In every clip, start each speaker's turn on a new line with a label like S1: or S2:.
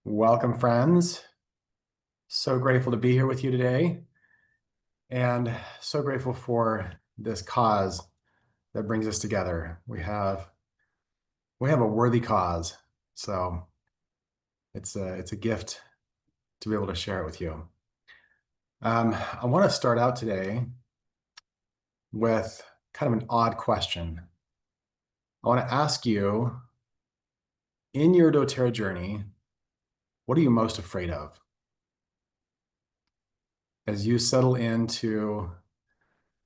S1: Welcome, friends. So grateful to be here with you today, and so grateful for this cause that brings us together. We have a worthy cause, so it's a gift to be able to share it with you. I want to start out today with kind of an odd question. I want to ask you, in your doTERRA journey, what are you most afraid of? As you settle into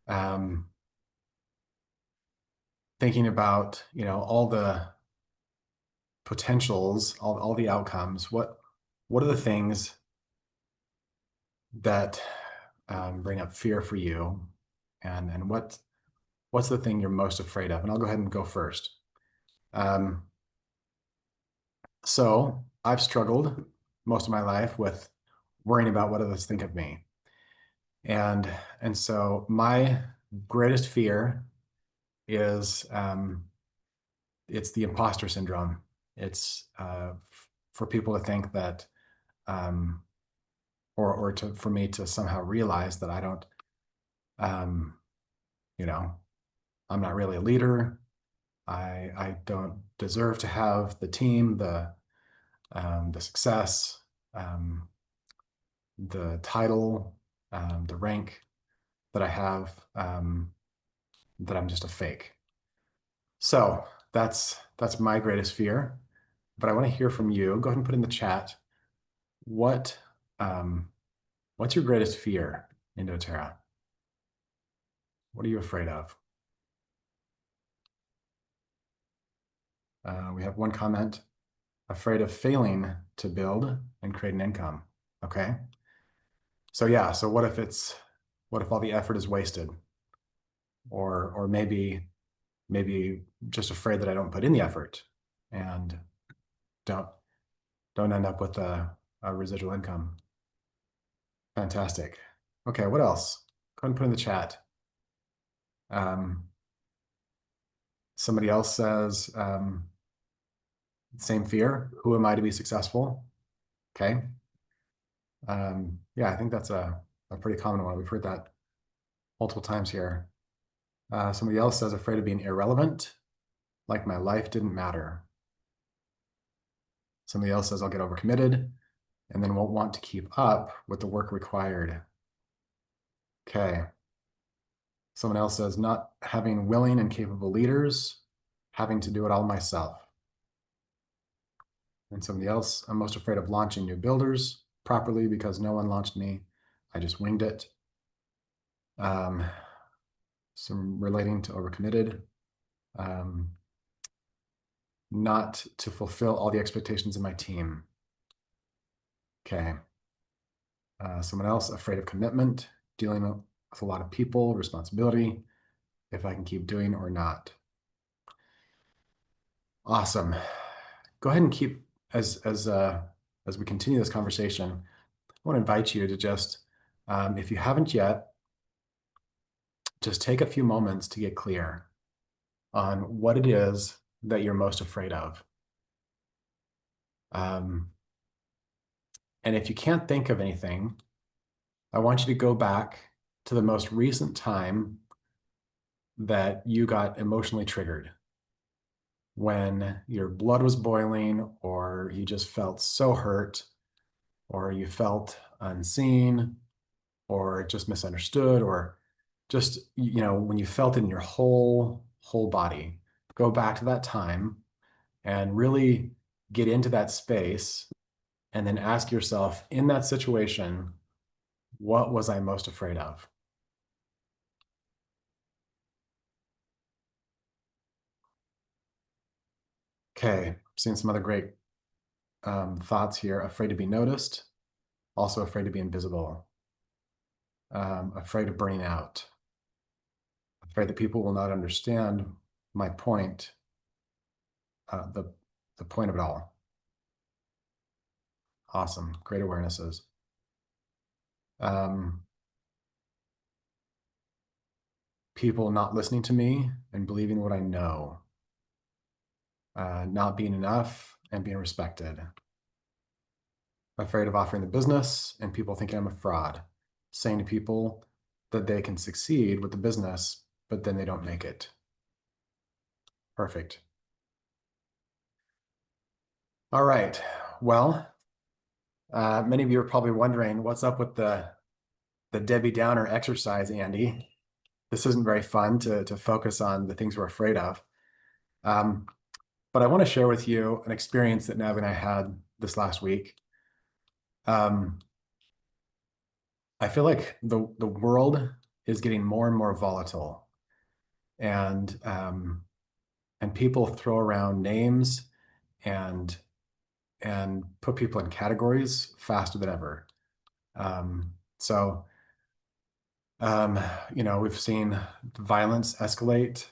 S1: um, thinking about, all the potentials, all the outcomes, what are the things that bring up fear for you, and what's the thing you're most afraid of? And I'll go ahead and go first. Um, so I've struggled most of my life with worrying about what others think of me, and and so my greatest fear is it's the imposter syndrome. It's for people to think that um, for me to somehow realize that I don't, um, you know, I'm not really a leader. I don't deserve to have the team, the success, um, the title, the rank that I have, that I'm just a fake. So that's my greatest fear. But I want to hear from you. Go ahead and put in the chat what um, what's your greatest fear in doTERRA? What are you afraid of? We have one comment, afraid of failing to build and create an income. Okay. So yeah, so what if all the effort is wasted? Or maybe just afraid that I don't put in the effort and don't don't end up with a residual income. Fantastic. Okay, what else? Go ahead and put in the chat. Um, Somebody else says, same fear. Who am I to be successful? Okay. Yeah, I think that's a pretty common one. We've heard that multiple times here. Somebody else says, afraid of being irrelevant, like my life didn't matter. Somebody else says, I'll get overcommitted and then won't want to keep up with the work required. Okay. Someone else says, not having willing and capable leaders, having to do it all myself. And somebody else, I'm most afraid of launching new builders properly because no one launched me. I just winged it. Some relating to overcommitted. Not to fulfill all the expectations of my team. Okay. Someone else, afraid of commitment, dealing with a lot of people, responsibility, if I can keep doing or not. Awesome. Go ahead and keep, as we continue this conversation, I want to invite you to just, if you haven't yet, just take a few moments to get clear on what it is that you're most afraid of. And if you can't think of anything, I want you to go back to the most recent time that you got emotionally triggered, when your blood was boiling, or you just felt so hurt, or you felt unseen, or just misunderstood, or just, when you felt it in your whole body. Go back to that time and really get into that space, and then ask yourself, in that situation, what was I most afraid of? Okay, seeing some other great thoughts here. Afraid to be noticed, also afraid to be invisible, afraid of burning out, afraid that people will not understand my point, the point of it all. Awesome, great awarenesses. People not listening to me and believing what I know, not being enough and being respected. afraid of offering the business and people thinking I'm a fraud, saying to people that they can succeed with the business, but then they don't make it. Perfect. All right. Well, many of you are probably wondering what's up with the Debbie Downer exercise, Andy. This isn't very fun to focus on the things we're afraid of. Um, but I want to share with you an experience that Nav and I had this last week. Um, I feel like the world is getting more and more volatile, and people throw around names and put people in categories faster than ever. So we've seen violence escalate,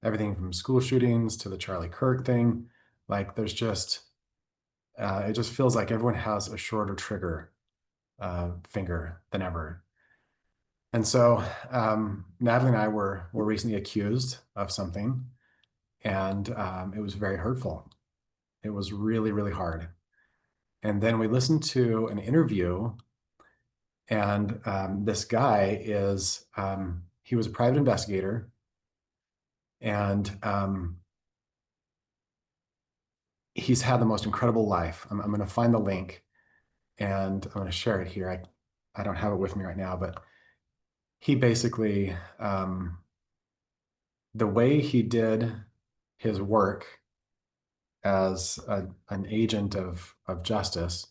S1: everything from school shootings to the Charlie Kirk thing. Like there's just, it just feels like everyone has a shorter trigger finger than ever. And so Natalie and I were recently accused of something, and it was very hurtful. It was really, really hard. And then we listened to an interview, and this guy he was a private investigator, and he's had the most incredible life. I'm going to find the link and I'm going to share it here. I don't have it with me right now, but he basically, the way he did his work as an agent of justice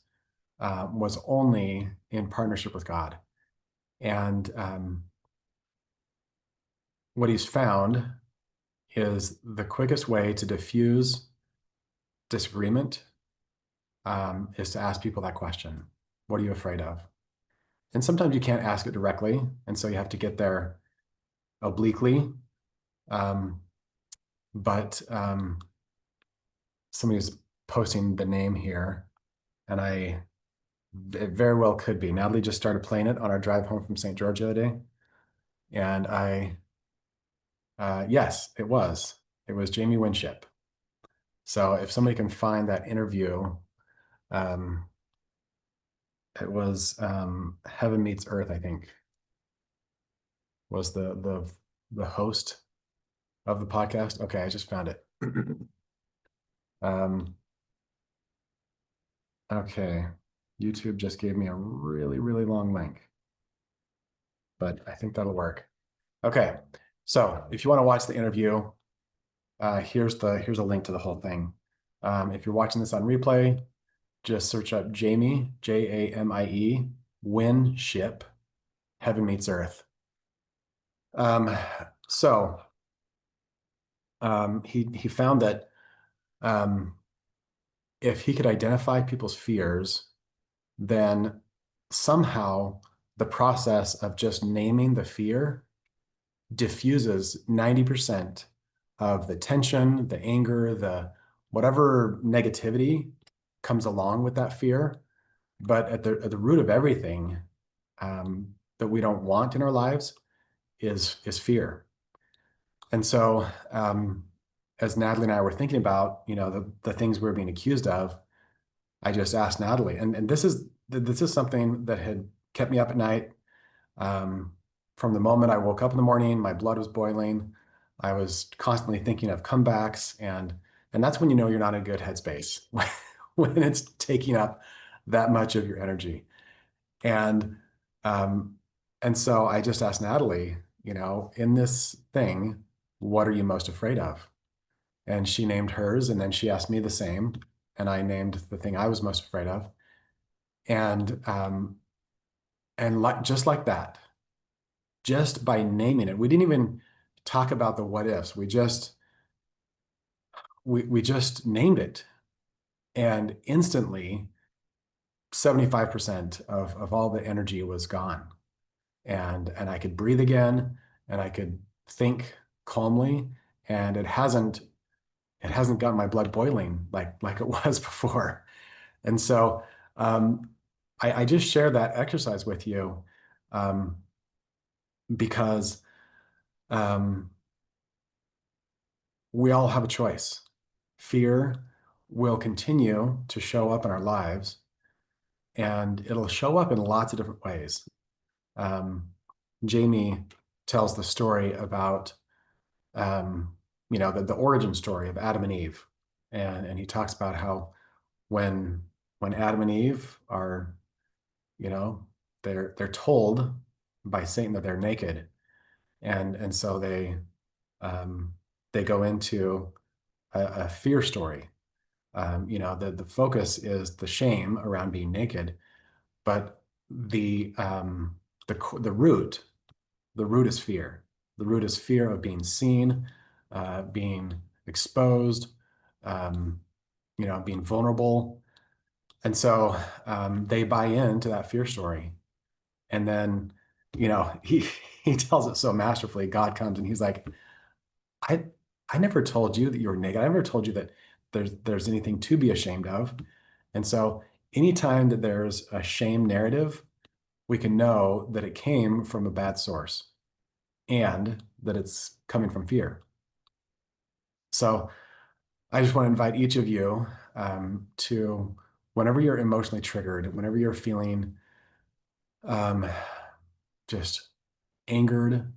S1: was only in partnership with God. And what he's found is the quickest way to diffuse disagreement is to ask people that question. What are you afraid of? And sometimes you can't ask it directly, and so you have to get there obliquely. But somebody's posting the name here, and it very well could be. Natalie just started playing it on our drive home from St. George the other day, and yes, it was. It was Jamie Winship. So if somebody can find that interview, it was Heaven Meets Earth, I think, was the host of the podcast. Okay, I just found it. Okay, YouTube just gave me a really, really long link, but I think that'll work. Okay, so if you want to watch the interview, here's a link to the whole thing. If you're watching this on replay, just search up Jamie, Jamie, Winship, Heaven Meets Earth. So he found that if he could identify people's fears, then somehow the process of just naming the fear diffuses 90% of the tension, the anger, the whatever negativity comes along with that fear. But at the root of everything that we don't want in our lives is fear. And so as Natalie and I were thinking about, the things we were being accused of, I just asked Natalie, and this is something that had kept me up at night. From the moment I woke up in the morning, my blood was boiling. I was constantly thinking of comebacks, and that's when you know you're not in a good headspace, when it's taking up that much of your energy. And so I just asked Natalie, in this thing, what are you most afraid of? And she named hers, and then she asked me the same, and I named the thing I was most afraid of. And just like that, just by naming it, we didn't even talk about the what ifs. We just named it, and instantly 75% of all the energy was gone. And I could breathe again, and I could think calmly, and it hasn't gotten my blood boiling like it was before. And so I just share that exercise with you because we all have a choice. Fear will continue to show up in our lives, and it'll show up in lots of different ways. Um, Jamie tells the story about, um, the origin story of Adam and Eve, and he talks about how when Adam and Eve are, they're told by Satan that they're naked, and so um, they go into a fear story. The focus is the shame around being naked, but the root is fear. The root is fear of being seen, being exposed, um, being vulnerable. And so they buy into that fear story. And then, he he tells it so masterfully. God comes and he's like, I I never told you that you were naked. I never told you that there's anything to be ashamed of. And so anytime that there's a shame narrative, we can know that it came from a bad source and that it's coming from fear. So I just want to invite each of you to, whenever you're emotionally triggered, whenever you're feeling um, just angered,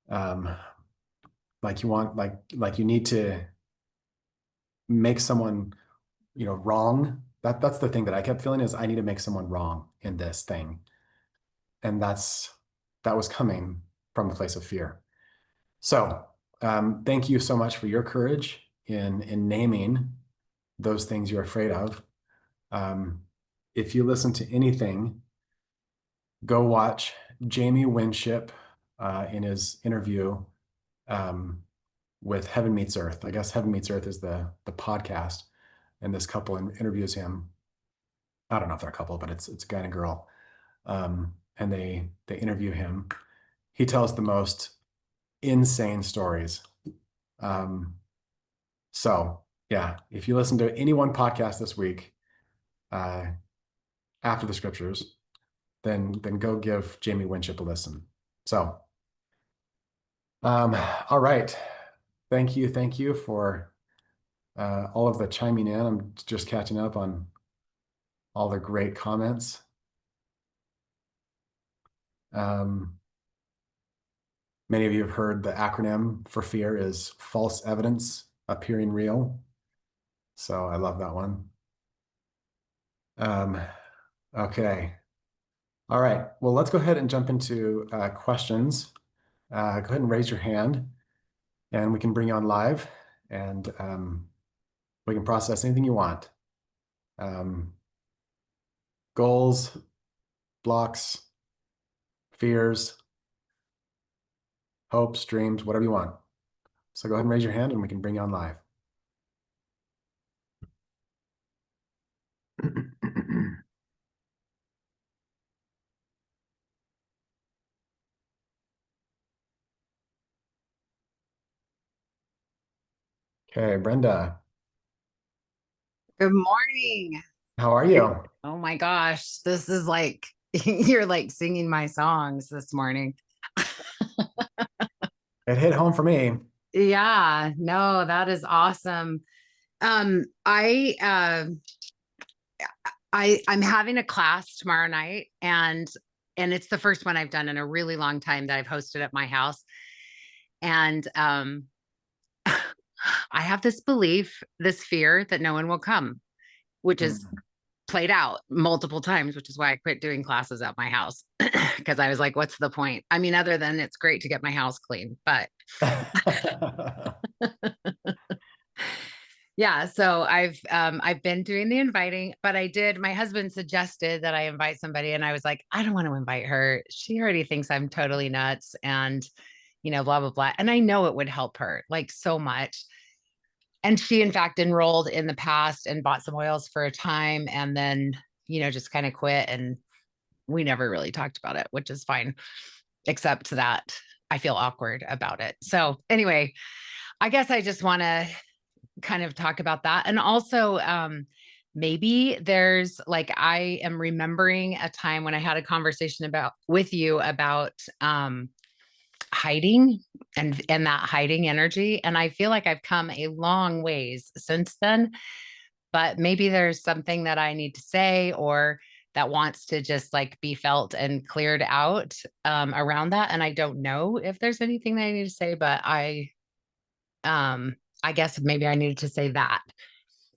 S1: um, like you want, like you need to make someone, wrong. That's the thing that I kept feeling, is I need to make someone wrong in this thing, and that was coming from a place of fear. So thank you so much for your courage in naming those things you're afraid of. If you listen to anything, go watch Jamie Winship in his interview um, with Heaven Meets Earth. I guess Heaven Meets Earth is the podcast, and this couple interviews him. I don't know if they're a couple, but it's a guy and a girl, and they interview him. He tells the most insane stories. Um, so yeah, if you listen to any one podcast this week uh, after the scriptures, then go give Jamie Winship a listen. So, all right. Thank you for all of the chiming in. I'm just catching up on all the great comments. Um, Many of you have heard the acronym for fear is false evidence appearing real. So I love that one. Okay. All right. Well, let's go ahead and jump into questions. Go ahead and raise your hand, and we can bring you on live, and we can process anything you want. Goals, blocks, fears, hopes, dreams, whatever you want. So go ahead and raise your hand, and we can bring you on live. Okay, Brenda,
S2: Good morning.
S1: how are
S2: You're-
S1: you?
S2: oh my gosh, this is like you're like singing my songs this morning.
S1: It hit home for me.
S2: Yeah, no, that is awesome. Um, I I'm having a class tomorrow night, and it's the first one I've done in a really long time that I've hosted at my house. And I have this belief, this fear that no one will come, which is
S1: Mm.
S2: played out multiple times, which is why I quit doing classes at my house because I was like, what's the point? I mean, other than it's great to get my house clean, but yeah, so I've been doing the inviting, but my husband suggested that I invite somebody, and I was like, I don't want to invite her. She already thinks I'm totally nuts, and blah blah blah. And I know it would help her like so much. And she in fact enrolled in the past and bought some oils for a time, and then just kind of quit, and we never really talked about it, which is fine, except that I feel awkward about it. So anyway, I guess I just want to kind of talk about that. And also, maybe there's like, I am remembering a time when I had a conversation with you about hiding and that hiding energy. And I feel like I've come a long ways since then. but maybe there's something that I need to say or that wants to just like be felt and cleared out around that. And I don't know if there's anything that I need to say, but I guess maybe I needed to say that.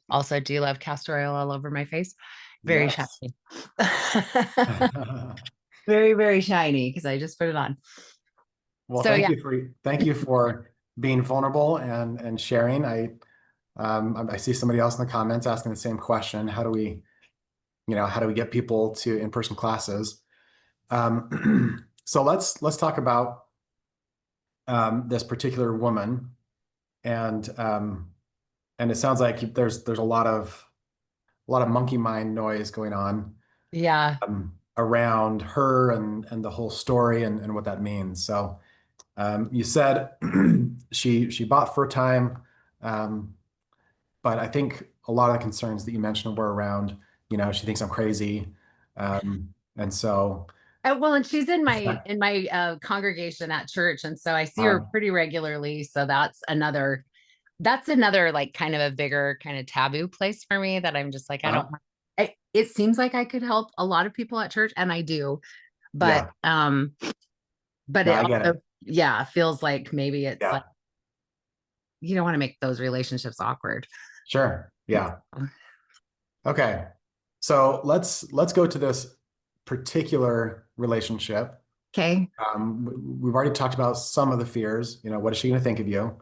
S2: Also, do you love castor oil all over my face? Very
S1: Yes.
S2: shiny. Very, very shiny because I just put it on.
S1: Well,
S2: So yeah,
S1: thank you for being vulnerable and sharing. I see somebody else in the comments asking the same question. How do we get people to in-person classes? So let's talk about this particular woman, and and it sounds like there's a lot of monkey mind noise going on
S2: yeah.
S1: around her and the whole story and what that means. So you said she bought for a time, um, but I think a lot of the concerns that you mentioned were around, she thinks I'm crazy, and so
S2: Well, and she's in
S1: is
S2: my
S1: that,
S2: congregation at church, and so I see her
S1: uh,
S2: pretty regularly. So that's another like kind of a bigger kind of taboo place for me that I'm just like I don't.
S1: uh,
S2: It seems like I could help a lot of people at church, and I do, but
S1: yeah, no,
S2: it
S1: I get
S2: also
S1: it.
S2: yeah feels like maybe it's like
S1: Yeah,
S2: you don't want to make those relationships awkward.
S1: sure, yeah. Okay. So let's go to this particular relationship.
S2: Okay.
S1: We've already talked about some of the fears. What is she going to think of you?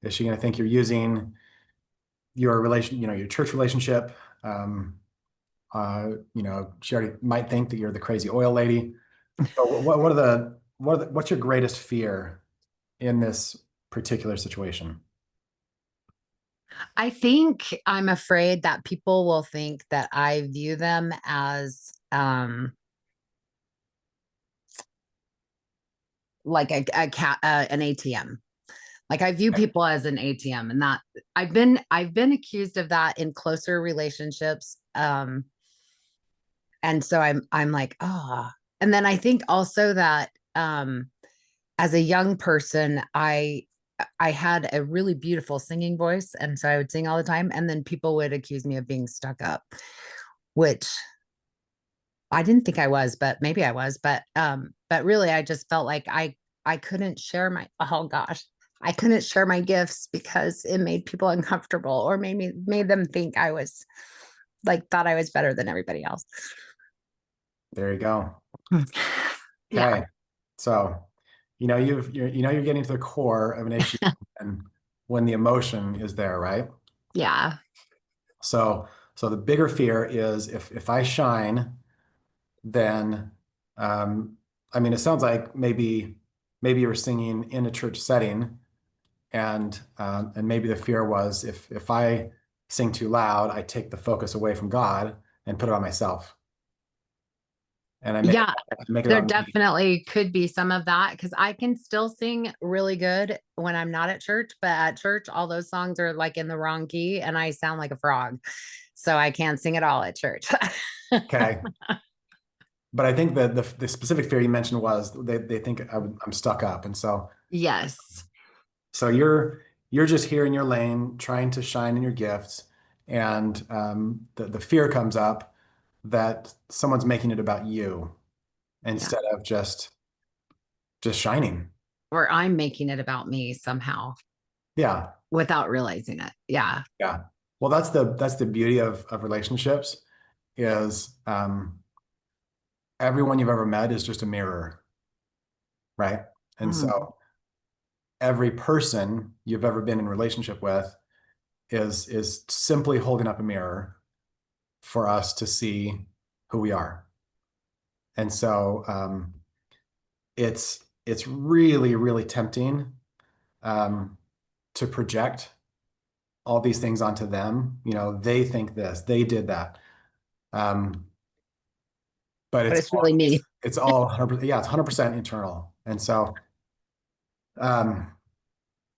S1: Is she going to think you're using your your church relationship? Um, she already might think that you're the crazy oil lady. So what's your greatest fear in this particular situation?
S2: I think I'm afraid that people will think that I view them as like an ATM. Like I view
S1: Okay.
S2: people as an ATM, and that I've been accused of that in closer relationships. And so I'm like, oh. And then I think also that as a young person, I had a really beautiful singing voice, and so I would sing all the time. And then people would accuse me of being stuck up, which I didn't think I was, but maybe I was. But really, I just felt like I couldn't share my oh gosh, I couldn't share my gifts because it made people uncomfortable or made them think I was like thought I was better than everybody else.
S1: There you go.
S2: Yeah,
S1: Okay. So, you're getting to the core of an issue and when the emotion is there, right?
S2: yeah,
S1: So, so the bigger fear is if I shine, then um, I mean, it sounds like maybe you were singing in a church setting, and maybe the fear was if I sing too loud, I take the focus away from God and put it on myself, and
S2: yeah.
S1: I make it
S2: There
S1: about me.
S2: definitely could be some of that because I can still sing really good when I'm not at church, but at church, all those songs are like in the wrong key and I sound like a frog. So I can't sing at all at church.
S1: Okay. But I think that the specific fear you mentioned was they think I'm stuck up, and
S2: Yes.
S1: so you're just here in your lane, trying to shine in your gifts, and the fear comes up that someone's making it about you
S2: Yeah.
S1: instead of just shining.
S2: Or I'm making it about me somehow
S1: Yeah,
S2: without realizing it. Yeah.
S1: yeah. Well, that's the beauty of relationships is everyone you've ever met is just a mirror, right? And
S2: Mhm.
S1: so every person you've ever been in relationship with is simply holding up a mirror for us to see who we are. And so it's really, really tempting um, to project all these things onto them. They think this, they did that. Um, but
S2: But it's really me.
S1: it's all 100%, yeah, it's 100% internal. And um,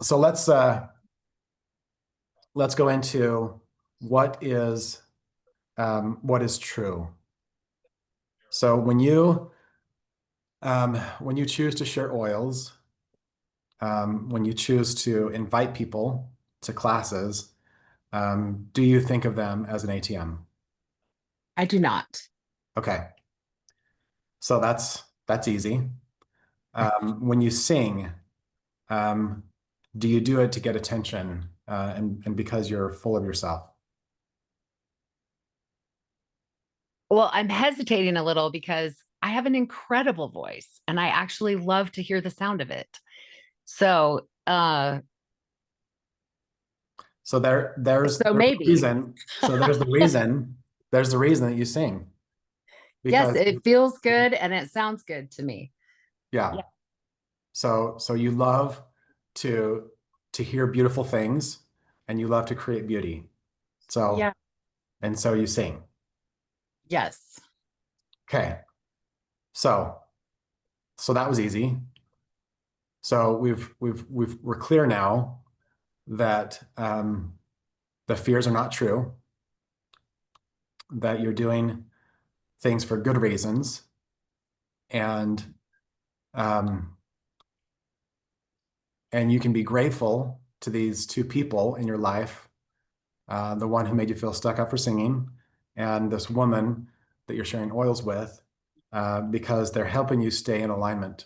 S1: so let's go into what is true. So when you choose to share oils, when you choose to invite people to classes, Do you think of them as an ATM?
S2: I do not.
S1: Okay, so that's easy. When you sing, um, do you do it to get attention and because you're full of yourself?
S2: Well, I'm hesitating a little because I have an incredible voice and I actually love to hear the sound of it. So,
S1: So
S2: so
S1: there's the
S2: maybe.
S1: reason. So there's the reason that you sing
S2: Yes,
S1: because
S2: it feels good and it sounds good to me.
S1: yeah.
S2: Yeah.
S1: So you love to to hear beautiful things and you love to create beauty. So
S2: Yeah.
S1: and so you sing.
S2: Yes.
S1: Okay. So so that was easy. So we're clear now that the fears are not true, that you're doing things for good reasons, and um, and you can be grateful to these two people in your life, the one who made you feel stuck up for singing, and this woman that you're sharing oils with, because they're helping you stay in alignment.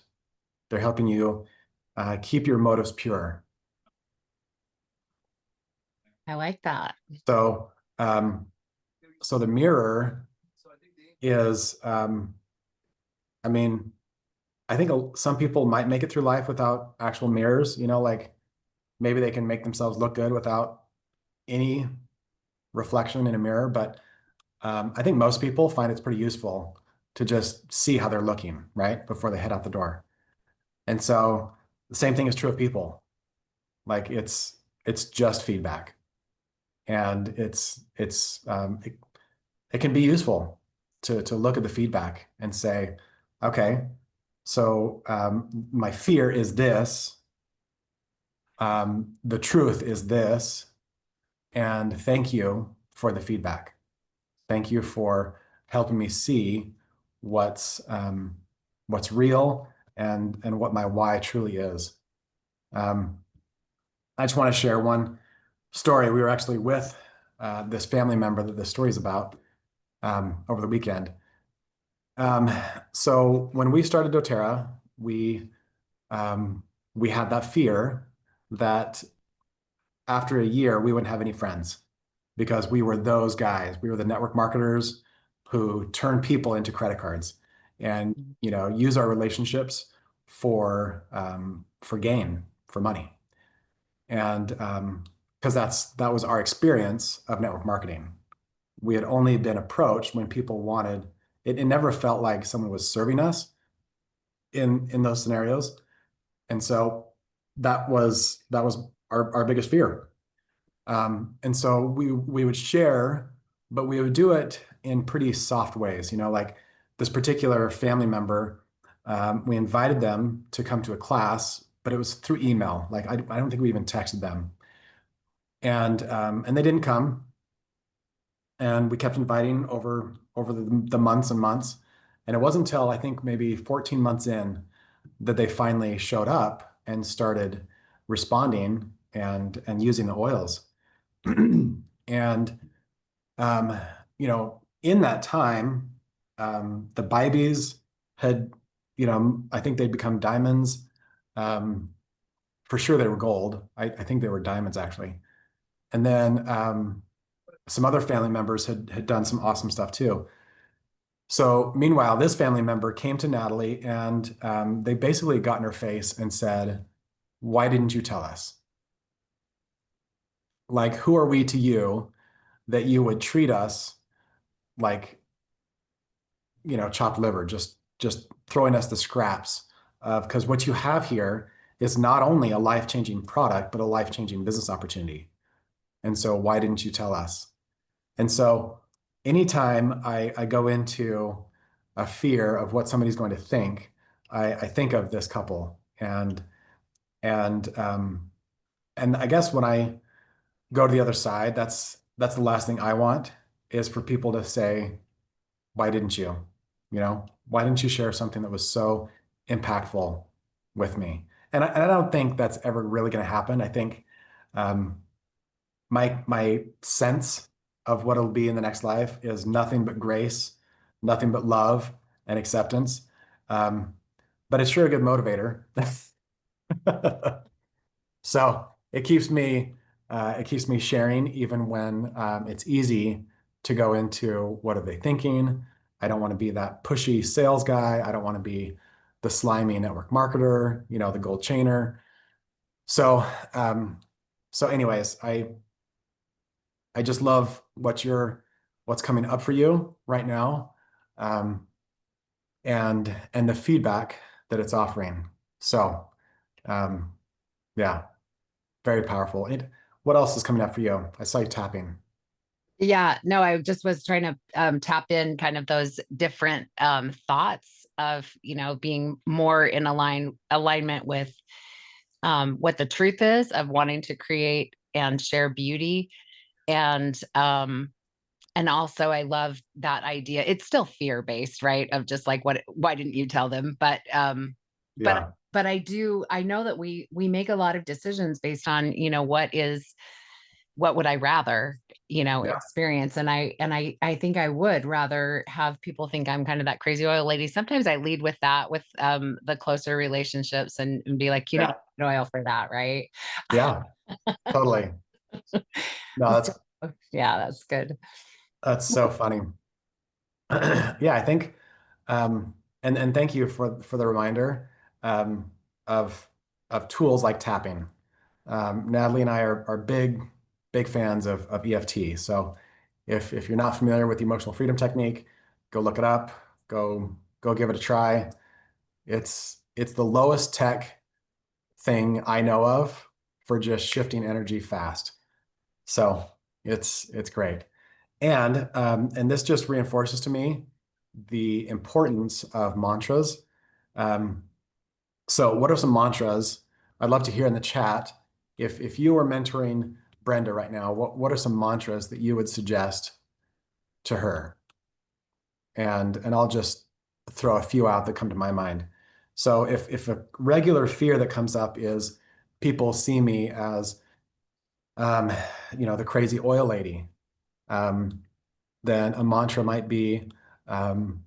S1: They're helping you keep your motives pure.
S2: I like that.
S1: So, um, so the mirror is, I mean, I think some people might make it through life without actual mirrors, like maybe they can make themselves look good without any reflection in a mirror. But I think most people find it's pretty useful to just see how they're looking, right, before they head out the door. And so the same thing is true of people. Like it's just feedback, and it can be useful to look at the feedback and say, okay, so my fear is this, the truth is this, and thank you for the feedback. Thank you for helping me see what's real and what my why truly is. Um, I just want to share one story. We were actually with this family member that the story is about over the weekend. Um, so when we started doTERRA, um, we had that fear that after a year we wouldn't have any friends because we were those guys. We were the network marketers who turn people into credit cards and use our relationships for gain, for money. And because that was our experience of network marketing. We had only been approached when people wanted it. It never felt like someone was serving us in those scenarios. And so that was our biggest fear. And so we would share, but we would do it in pretty soft ways. Like this particular family member, we invited them to come to a class, but it was through email. Like I don't think we even texted them, and they didn't come, and we kept inviting over the months and months, and it wasn't until I think maybe 14 months in that they finally showed up and started responding and using the oils. And um, in that time, the Bibis had, I think they'd become diamonds. For sure, they were gold. I think they were diamonds actually. And then some other family members had done some awesome stuff too. So meanwhile, this family member came to Natalie and they basically got in her face and said, "Why didn't you tell us? Like, who are we to you that you would treat us like chopped liver, just throwing us the scraps of because what you have here is not only a life-changing product, but a life-changing business opportunity. And so why didn't you tell us?" And so anytime I go into a fear of what somebody's going to think, I think of this couple and and I guess when I go to the other side, that's the last thing I want is for people to say, why didn't you? Why didn't you share something that was so impactful with me? And I don't think that's ever really going to happen. I think um, my sense of what it'll be in the next life is nothing but grace, nothing but love and acceptance. Um, but it's sure a good motivator. So it keeps me sharing even when it's easy to go into what are they thinking? I don't want to be that pushy sales guy. I don't want to be the slimy network marketer, the gold chainer. So um, so anyways, I just love what's coming up for you right now, um, and the feedback that it's offering. So um, yeah, very powerful. What else is coming up for you? I saw you tapping.
S2: Yeah, no, I just was trying to tap in kind of those different thoughts of, being more in alignment with what the truth is of wanting to create and share beauty. And also I love that idea. It's still fear-based, right? Of just like, why didn't you tell them? But
S1: Yeah,
S2: but I know that we make a lot of decisions based on, what would I rather,
S1: yeah,
S2: experience. And I think I would rather have people think I'm kind of that crazy oil lady. Sometimes I lead with that, with the closer relationships, and be like,
S1: yeah,
S2: oil for that, right?
S1: yeah, totally. No,
S2: So, yeah, that's good.
S1: that's so funny. Yeah, I think, um, and thank you for the reminder um, of tools like tapping. Natalie and I are big fans of EFT. So if you're not familiar with the emotional freedom technique, go look it up. Go give it a try. It's the lowest tech thing I know of for just shifting energy fast. So it's great. And this just reinforces to me the importance of mantras. Um, so what are some mantras? I'd love to hear in the chat. If you were mentoring Brenda right now, what are some mantras that you would suggest to her? And I'll just throw a few out that come to my mind. So if a regular fear that comes up is people see me as um, the crazy oil lady, um, then a mantra might be um,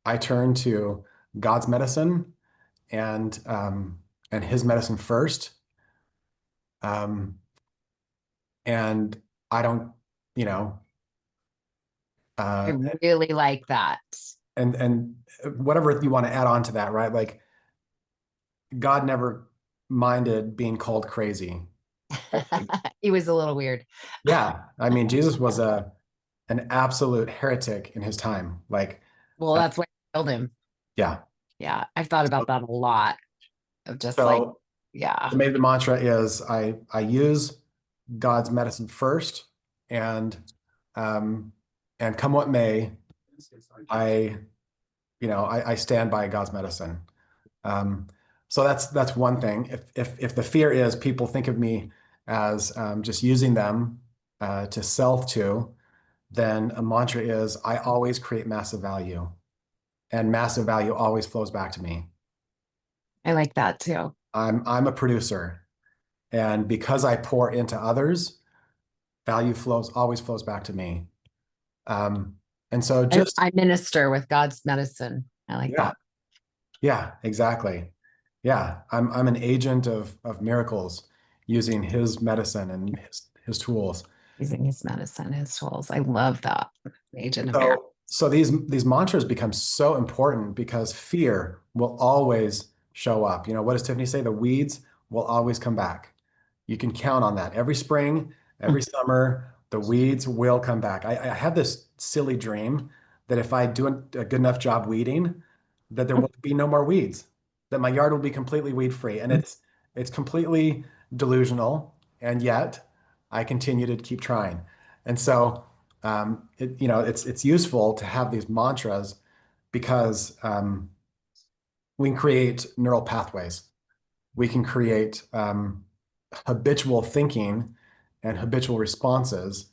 S1: I turn to God's medicine and his medicine first. Um, and I don't, you know,
S2: I
S1: uh,
S2: really like that.
S1: and whatever you want to add on to that, right? Like God never minded being called crazy. Like,
S2: He was a little weird.
S1: yeah, I mean, Jesus was an absolute heretic in his time. Like,
S2: Well,
S1: uh,
S2: that's why I killed him.
S1: yeah.
S2: Yeah, I've thought
S1: So,
S2: about that a lot, of just like,
S1: so
S2: yeah.
S1: maybe the mantra is I use God's medicine first, and um, and come what may, I I stand by God's medicine. Um, so that's one thing. If the fear is people think of me as just using them to sell to, then a mantra is I always create massive value, and massive value always flows back to me.
S2: I like that too.
S1: I'm a producer, and because I pour into others, value flows always flows back to me. Um, and so just
S2: I minister with God's medicine. I like
S1: yeah,
S2: that.
S1: yeah, exactly. Yeah, I'm an agent of miracles using his medicine and his tools.
S2: Using his medicine, his tools. I love that. Agent of Mary.
S1: So these mantras become so important because fear will always show up. What does Tiffany say? The weeds will always come back. You can count on that. Every spring, every summer, the weeds will come back. I have this silly dream that if I do a good enough job weeding, that there will be no more weeds, that my yard will be completely weed free. And it's completely delusional, and yet I continue to keep trying. And so it's useful to have these mantras because we can create neural pathways. We can create habitual thinking and habitual responses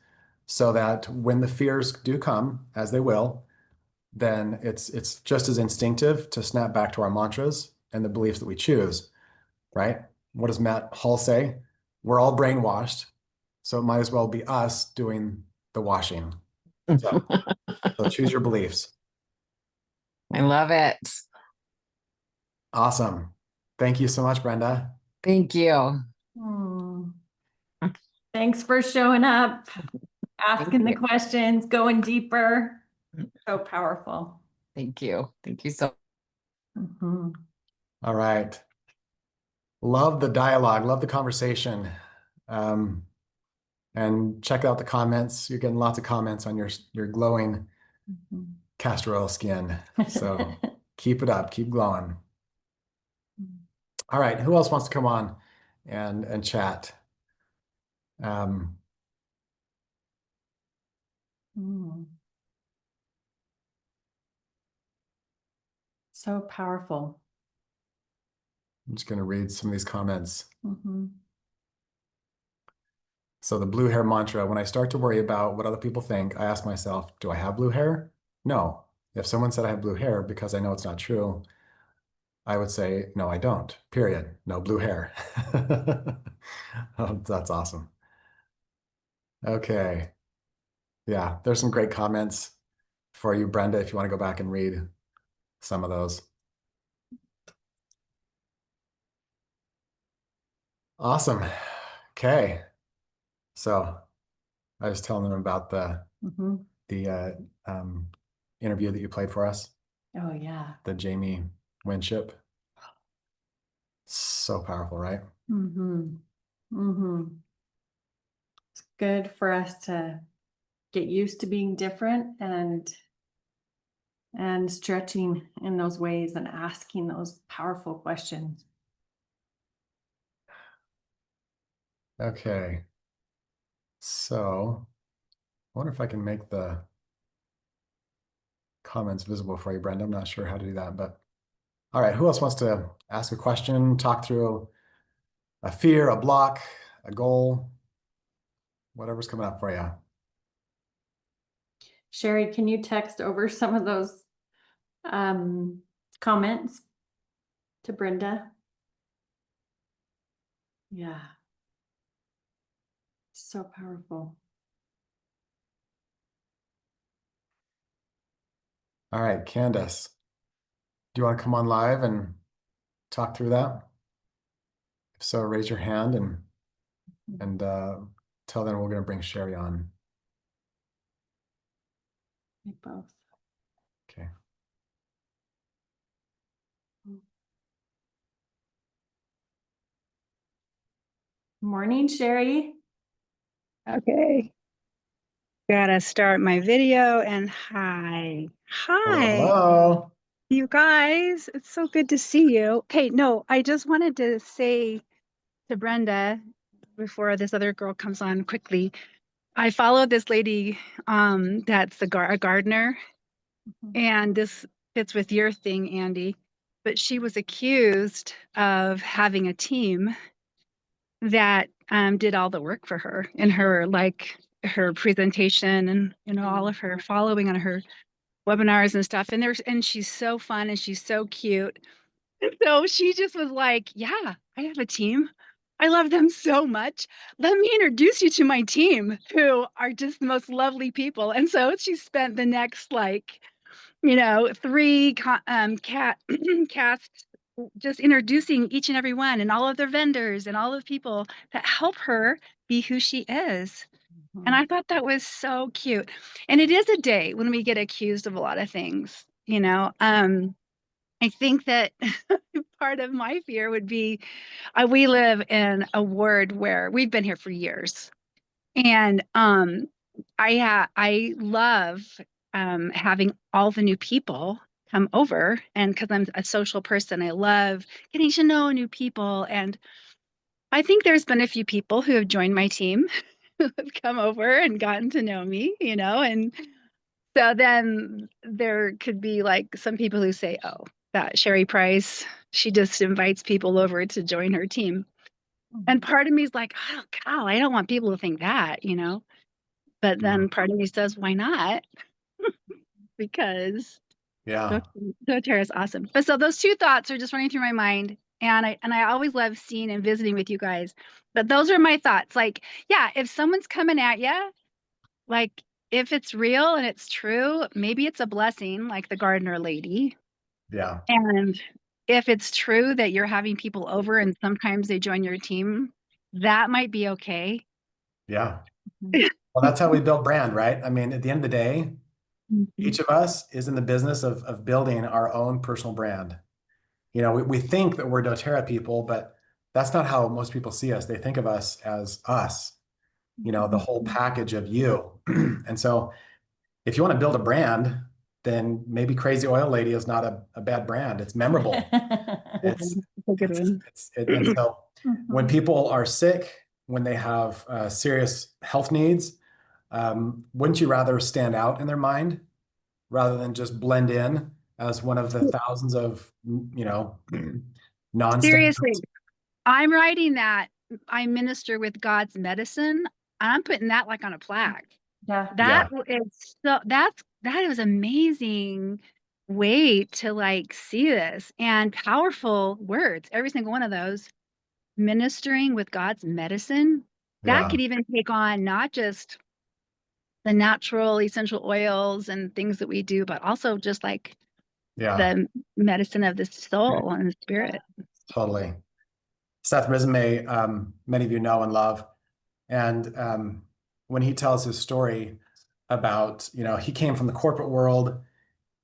S1: so that when the fears do come, as they will, then it's just as instinctive to snap back to our mantras and the beliefs that we choose, right? What does Matt Hall say? We're all brainwashed. So it might as well be us doing the washing. So, so choose your beliefs.
S2: I love it.
S1: Awesome. Thank you so much, Brenda.
S2: Thank you.
S3: Hmm. Thanks for showing up, asking the
S2: you.
S3: questions, going deeper. So powerful.
S2: Thank you. Thank you so
S3: Mhm.
S1: All right. Love the dialogue, love the conversation. And check out the comments. You're getting lots of comments on your glowing
S3: Mhm.
S1: castor oil skin. So keep it up, keep glowing. All right, who else wants to come on and chat? Um,
S3: Mm. So powerful.
S1: I'm just going to read some of these comments.
S3: Mhm.
S1: So the blue hair mantra, when I start to worry about what other people think, I ask myself, do I have blue hair? No. If someone said I have blue hair because I know it's not true, I would say, no, I don't, period. No blue hair. Oh, that's awesome. Okay. Yeah, there's some great comments for you, Brenda, if you want to go back and read some of those. Awesome. Okay. So I was telling them about
S3: Mhm.
S1: the interview that you played for us,
S3: Oh yeah.
S1: the Jamie Winship. So powerful, right?
S3: Mhm. Mhm. It's good for us to get used to being different and stretching in those ways and asking those powerful questions.
S1: Okay. So I wonder if I can make the comments visible for you, Brenda. I'm not sure how to do that, but all right. Who else wants to ask a question, talk through a fear, a block, a goal, whatever's coming up for you?
S3: Sherry, can you text over some of those um, comments to Brenda? Yeah. So powerful.
S1: All right, Candace, do you want to come on live and talk through that? If so, raise your hand and tell them we're going to bring Sherry on.
S3: They both.
S1: Okay.
S3: Morning, Sherry.
S4: Okay, gotta start my video and hi.
S1: Hello,
S4: Hi,
S1: hello.
S4: you guys. It's so good to see you. Okay, no, I just wanted to say to Brenda before this other girl comes on quickly. I followed this lady that's a gardener, and this fits with your thing, Andy. But she was accused of having a team that did all the work for her in her her presentation and all of her following on her webinars and stuff. And she's so fun and she's so cute. And so she just was like, yeah, I have a team. I love them so much. Let me introduce you to my team, who are just the most lovely people. And so she spent the next three casts just introducing each and every one and all of their vendors and all of the people that help her be who she is. And I thought that was so cute. And it is a day when we get accused of a lot of things, I think that part of my fear would be we live in a world where we've been here for years. And I love having all the new people come over, and because I'm a social person, I love getting to know new people. And I think there's been a few people who have joined my team who have come over and gotten to know me, and so then there could be like some people who say, oh, that Sherry Price, she just invites people over to join her team. And part of me is like, oh, God, I don't want people to think that. But then part of me says, why not? Because
S1: Yeah.
S4: doTERRA is awesome. But so those two thoughts are just running through my mind. And I always love seeing and visiting with you guys. But those are my thoughts. Like, yeah, if someone's coming at you, like if it's real and it's true, maybe it's a blessing, like the gardener lady.
S1: Yeah.
S4: And if it's true that you're having people over and sometimes they join your team, that might be okay.
S1: Yeah. Well, that's how we build brand, right? I mean, at the end of the day, each of us is in the business of building our own personal brand. You know, we think that we're doTERRA people, but that's not how most people see us. They think of us as us, you know, the whole package of you. And so if you want to build a brand, then maybe Crazy Oil Lady is not a bad brand. It's memorable. It's
S4: a good one.
S1: And so when people are sick, when they have serious health needs, wouldn't you rather stand out in their mind rather than just blend in as one of the thousands of, you know,
S4: Seriously,
S1: non-standards?
S4: I'm writing that I minister with God's medicine. I'm putting that like on a plaque.
S3: Yeah.
S4: That is so that is amazing way to like see this, and powerful words, every single one of those. Ministering with God's medicine, that
S1: Yeah.
S4: could even take on not just the natural essential oils and things that we do, but also just like
S1: Yeah,
S4: the medicine of the soul and the spirit.
S1: totally. Seth Rismay, many of you know and love. And when he tells his story about, you know, he came from the corporate world.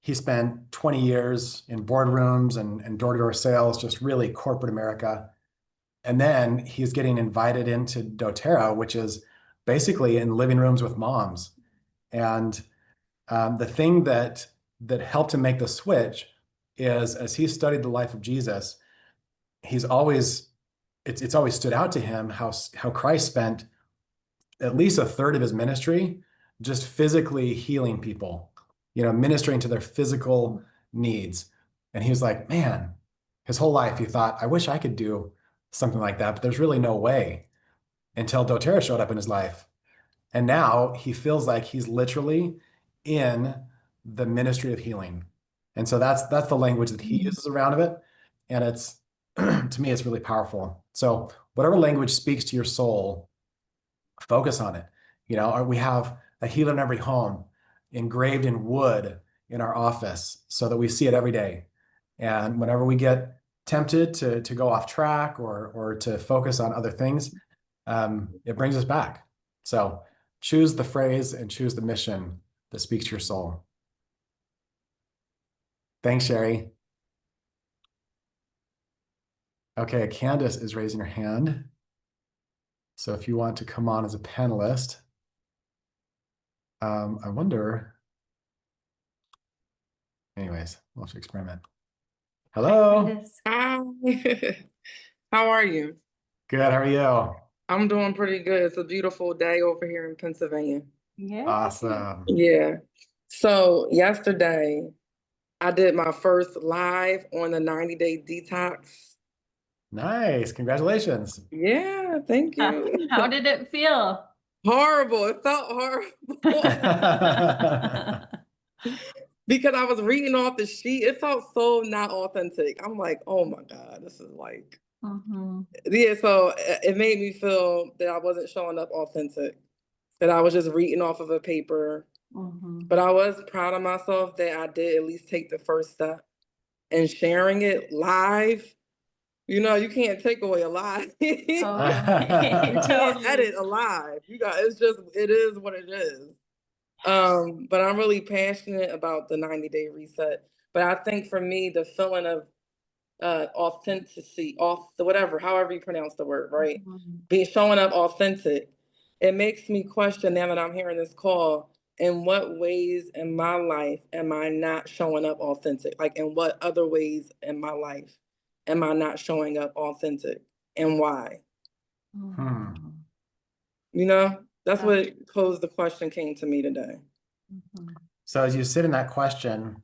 S1: He spent 20 years in boardrooms and door-to-door sales, just really corporate America. And then he's getting invited into doTERRA, which is basically in living rooms with moms. And the thing that helped him make the switch is, as he studied the life of Jesus, he's always it's always stood out to him how Christ spent at least a third of his ministry just physically healing people, you know, ministering to their physical needs. And he was like, man, his whole life he thought, I wish I could do something like that, but there's really no way, until doTERRA showed up in his life. And now he feels like he's literally in the ministry of healing. And so that's the language that he uses around it. And it's, to me, it's really powerful. So whatever language speaks to your soul, focus on it. You know, we have a healer in every home engraved in wood in our office so that we see it every day. And whenever we get tempted to go off track or to focus on other things, it brings us back. So choose the phrase and choose the mission that speaks to your soul. Thanks, Sherry. Okay, Candace is raising her hand. So if you want to come on as a panelist, I wonder. Anyways, we'll have to experiment. Hello.
S5: Hi. How are you?
S1: Good. How are you?
S5: I'm doing pretty good. It's a beautiful day over here in Pennsylvania.
S3: Yeah.
S1: Awesome.
S5: Yeah. So yesterday, I did my first live on the 90-day detox.
S1: Nice. Congratulations.
S5: Yeah, thank you.
S3: How did it feel?
S5: Horrible. It felt horrible because I was reading off the sheet. It felt so not authentic. I'm like, oh my God, this is like, yeah. So it made me feel that I wasn't showing up authentic, that I was just reading off of a paper. But I was proud of myself that I did at least take the first step and sharing it live. You know, you can't take away a lie. You can't edit a lie. You got, it is what it is. But I'm really passionate about the 90-day reset. But I think for me, the feeling of authenticity, however you pronounce the word, right? Showing up authentic. It makes me question, now that I'm hearing this call, in what ways in my life am I not showing up authentic? Like, in what other ways in my life am I not showing up authentic, and why? You know, that's what posed the question came to me today.
S1: So as you sit in that question,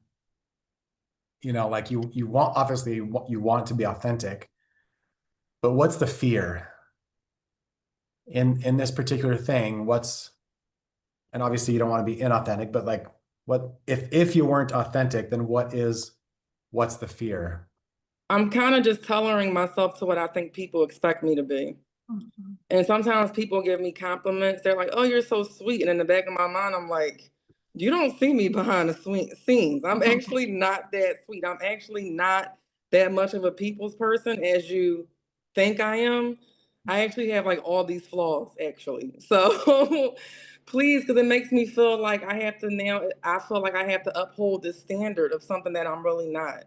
S1: you know, like you want, obviously you want to be authentic, but what's the fear in this particular thing? And obviously you don't want to be inauthentic, but like, what if you weren't authentic, then what's the fear?
S5: I'm kind of just tailoring myself to what I think people expect me to be.
S3: Mhm.
S5: And sometimes people give me compliments. They're like, "Oh, you're so sweet." And in the back of my mind, I'm like, you don't see me behind the scenes. I'm actually not that sweet. I'm actually not that much of a people's person as you think I am. I actually have like all these flaws, actually. So please, because it makes me feel like I feel like I have to uphold this standard of something that I'm really not.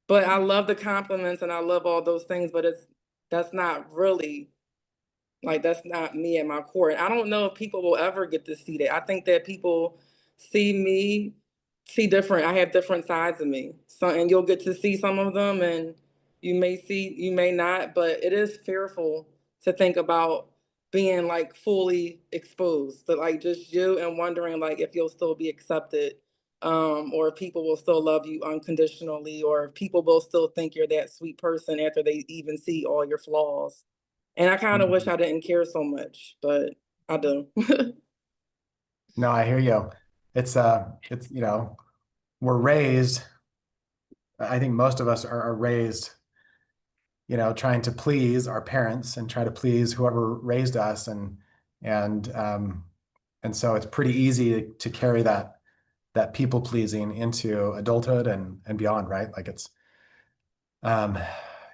S5: But I love the compliments and I love all those things, but that's not really like, that's not me at my core. And I don't know if people will ever get to see that. I think that people see different. I have different sides of me. So, and you'll get to see some of them and you may not, but it is fearful to think about being like fully exposed to like just you and wondering like if you'll still be accepted, or if people will still love you unconditionally, or if people will still think you're that sweet person after they even see all your flaws. And I kind of wish I didn't care so much, but I do.
S1: No, I hear you. It's we're raised, I think most of us are raised, trying to please our parents and try to please whoever raised us, and and so it's pretty easy to carry that people pleasing into adulthood and beyond, right? Like it's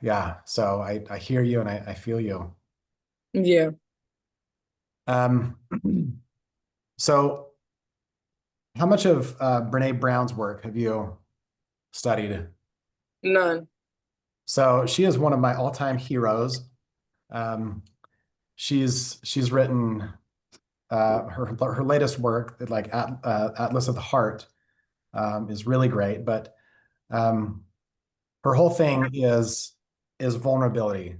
S1: yeah. So I hear you and I feel you.
S5: Yeah,
S1: Um, so how much of Brene Brown's work have you studied?
S5: none.
S1: So she is one of my all-time heroes. Um, she's written her latest work, like Atlas of the Heart, is really great. But um, her whole thing is vulnerability,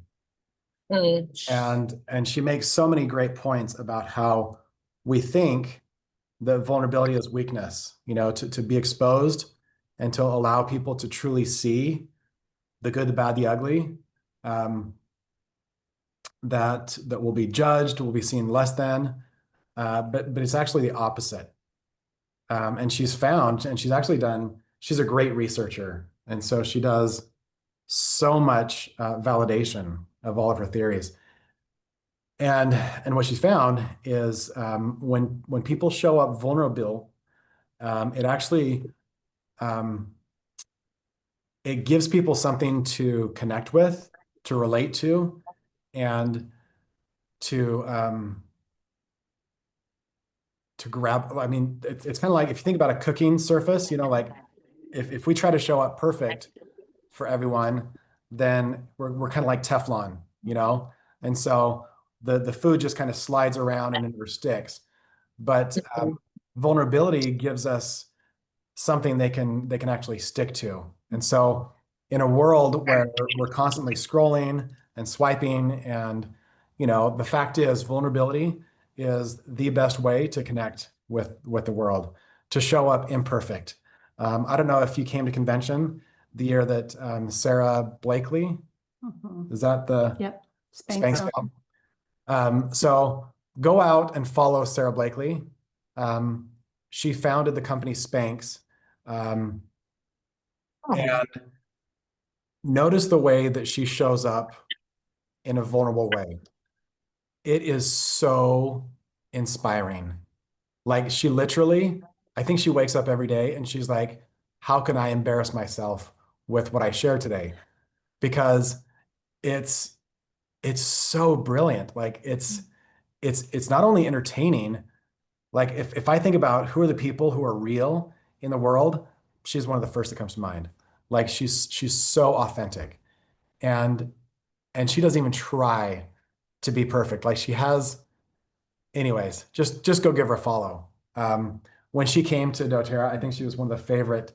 S5: Mm.
S1: and she makes so many great points about how we think that vulnerability is weakness. To be exposed and to allow people to truly see the good, the bad, the ugly. That will be judged, will be seen less than, but it's actually the opposite. And she's actually done. She's a great researcher, and so she does so much validation of all of her theories. And what she's found is when people show up vulnerable, it actually it gives people something to connect with, to relate to, and to grab. I mean, it's kind of like if you think about a cooking surface, like if we try to show up perfect for everyone, then we're kind of like Teflon, and so the food just kind of slides around and it never sticks. But vulnerability gives us something they can actually stick to. And so in a world where we're constantly scrolling and swiping, and the fact is vulnerability is the best way to connect with the world, to show up imperfect. I don't know if you came to convention the year that Sarah Blakely, is that the
S3: Yep.
S1: Spanx gal? So go out and follow Sarah Blakely. She founded the company Spanx. And notice the way that she shows up in a vulnerable way. It is so inspiring. Like she literally, I think she wakes up every day and she's like, how can I embarrass myself with what I share today? Because it's it's so brilliant. Like it's not only entertaining. Like if I think about who are the people who are real in the world, she's one of the first that comes to mind. Like she's so authentic, and she doesn't even try to be perfect. Like she has, anyways, just go give her a follow. When she came to doTERRA, I think she was one of the favorite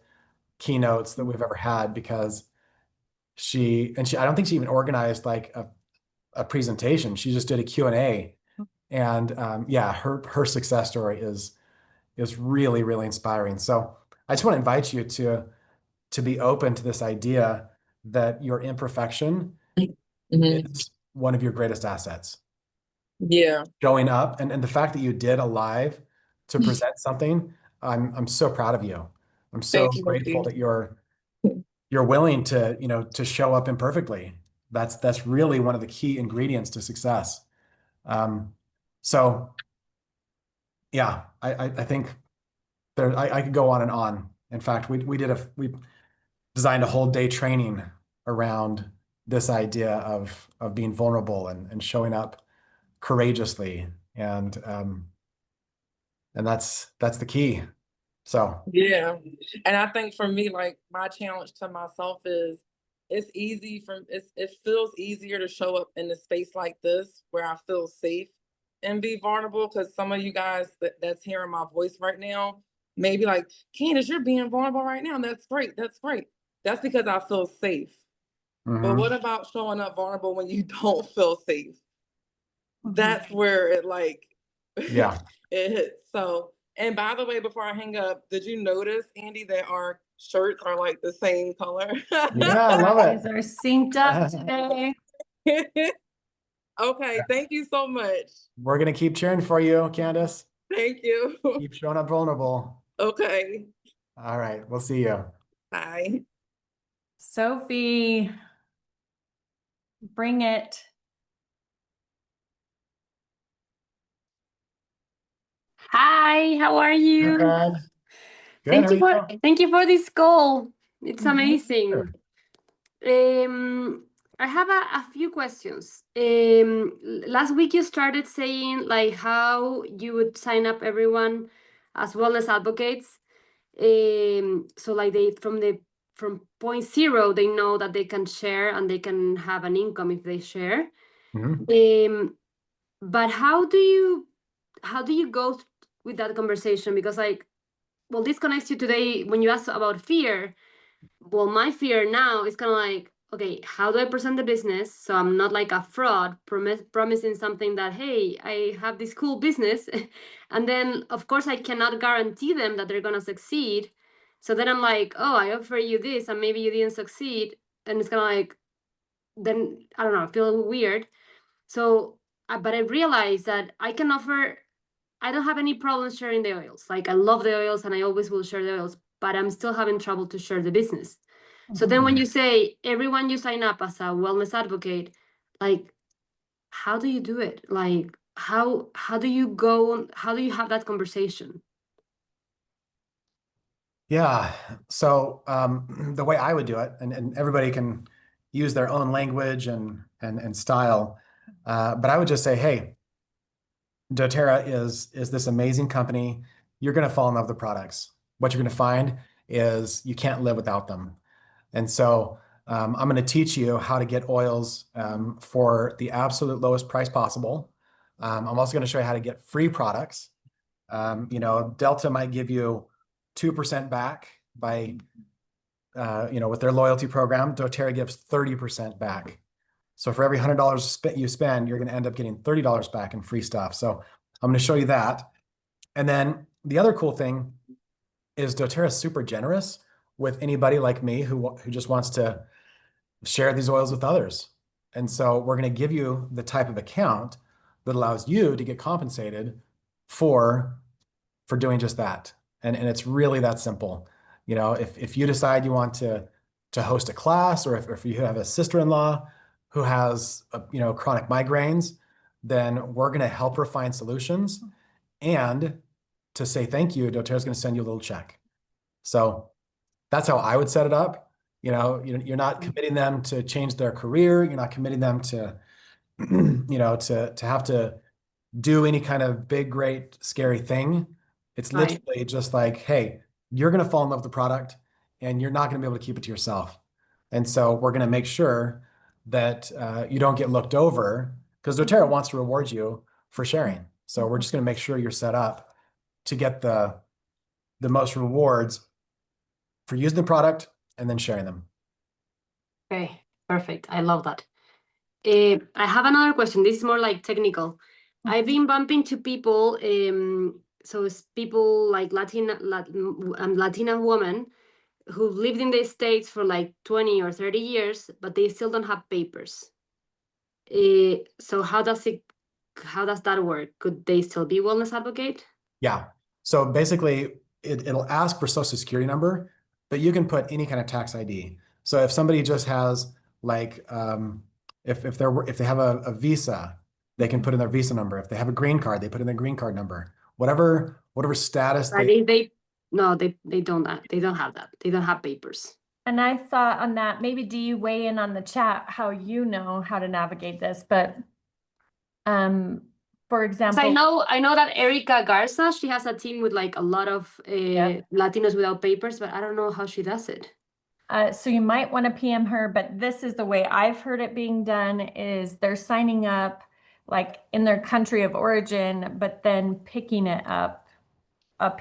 S1: keynotes that we've ever had, because I don't think she even organized like a presentation. She just did a Q&A. And yeah, her success story is really, really inspiring. So I just want to invite you to be open to this idea that your imperfection is one of your greatest assets.
S5: Yeah.
S1: Showing up and the fact that you did a live to present something, I'm so proud of you. I'm so
S5: Thank you,
S1: grateful
S5: Nikki.
S1: that you're you're willing to, to show up imperfectly. That's really one of the key ingredients to success. So yeah, I think I could go on and on. In fact, we designed a whole day training around this idea of being vulnerable and showing up courageously. And that's the key. So
S5: Yeah. And I think for me, like my challenge to myself is it feels easier to show up in a space like this where I feel safe and be vulnerable. Cause some of you guys that's hearing my voice right now, maybe like, Candace, you're being vulnerable right now. That's great. That's great. That's because I feel safe. But what about showing up vulnerable when you don't feel safe? That's where it like,
S1: yeah.
S5: it hits. So, and by the way, before I hang up, did you notice, Andy, that our shirts are like the same color?
S1: Yeah, I love
S3: Guys
S1: it.
S3: are synced up today.
S5: Okay, thank you so much.
S1: We're gonna keep cheering for you, Candace.
S5: Thank you.
S1: Keep showing up vulnerable.
S5: Okay,
S1: All right, we'll see you.
S5: bye.
S3: Sophie, bring it.
S6: Hi, how are you?
S1: Good. Good. How are you?
S6: Thank you for this call. It's
S3: Mhm.
S6: amazing. I have a few questions. Last week you started saying like how you would sign up everyone as wellness advocates. So like from point zero they know that they can share and they can have an income if they share.
S1: Mhm.
S6: But how do you go with that conversation? Because like, well, this connects you today when you asked about fear. Well, my fear now is kind of like, okay, how do I present the business so I'm not like a fraud promising something that, hey, I have this cool business, and then of course I cannot guarantee them that they're gonna succeed. So then I'm like, oh, I offer you this and maybe you didn't succeed, and it's kind of like, then I don't know, I feel weird. So, but I realized that I don't have any problem sharing the oils. Like I love the oils and I always will share the oils, but I'm still having trouble to share the business. So then when you say everyone you sign up as a wellness advocate, like how do you do it? Like how do you how do you have that conversation?
S1: Yeah. So the way I would do it, and everybody can use their own language and style, but I would just say, hey, doTERRA is this amazing company. You're going to fall in love with the products. What you're going to find is you can't live without them. And so I'm going to teach you how to get oils for the absolute lowest price possible. I'm also going to show you how to get free products. Delta might give you 2% back by, with their loyalty program. doTERRA gives 30% back. So for every $100 you spend, you're going to end up getting $30 back in free stuff. So I'm going to show you that. And then the other cool thing is doTERRA is super generous with anybody like me who just wants to share these oils with others. And so we're going to give you the type of account that allows you to get compensated for doing just that. And it's really that simple. If you decide you want to host a class, or if you have a sister-in-law who has chronic migraines, then we're going to help her find solutions. And to say thank you, doTERRA is going to send you a little check. So that's how I would set it up. You're not committing them to change their career. You're not committing them to, to have to do any kind of big, great, scary thing. It's
S6: Right.
S1: literally just like, hey, you're going to fall in love with the product and you're not going to be able to keep it to yourself. And so we're going to make sure that you don't get looked over, because doTERRA wants to reward you for sharing. So we're just going to make sure you're set up to get the most rewards for using the product and then sharing them.
S6: Okay, perfect. I love that. I have another question. This is more like technical. I've been bumping to people, so it's people like Latina women who've lived in the States for like 20 or 30 years, but they still don't have papers. So how does that work? Could they still be wellness advocate?
S1: Yeah. So basically, it'll ask for social security number, but you can put any kind of tax ID. So if somebody just has like, if they have a visa, they can put in their visa number. If they have a green card, they put in their green card number. Whatever status
S6: Right, no, they don't have that. They don't have papers.
S3: And I thought on that, maybe do you weigh in on the chat how you know how to navigate this? But for example,
S6: I know that Erica Garza, she has a team with like a lot of Latinos without papers, but I don't know how she does it.
S3: So you might want to PM her, but this is the way I've heard it being done is they're signing up like in their country of origin, but then picking it up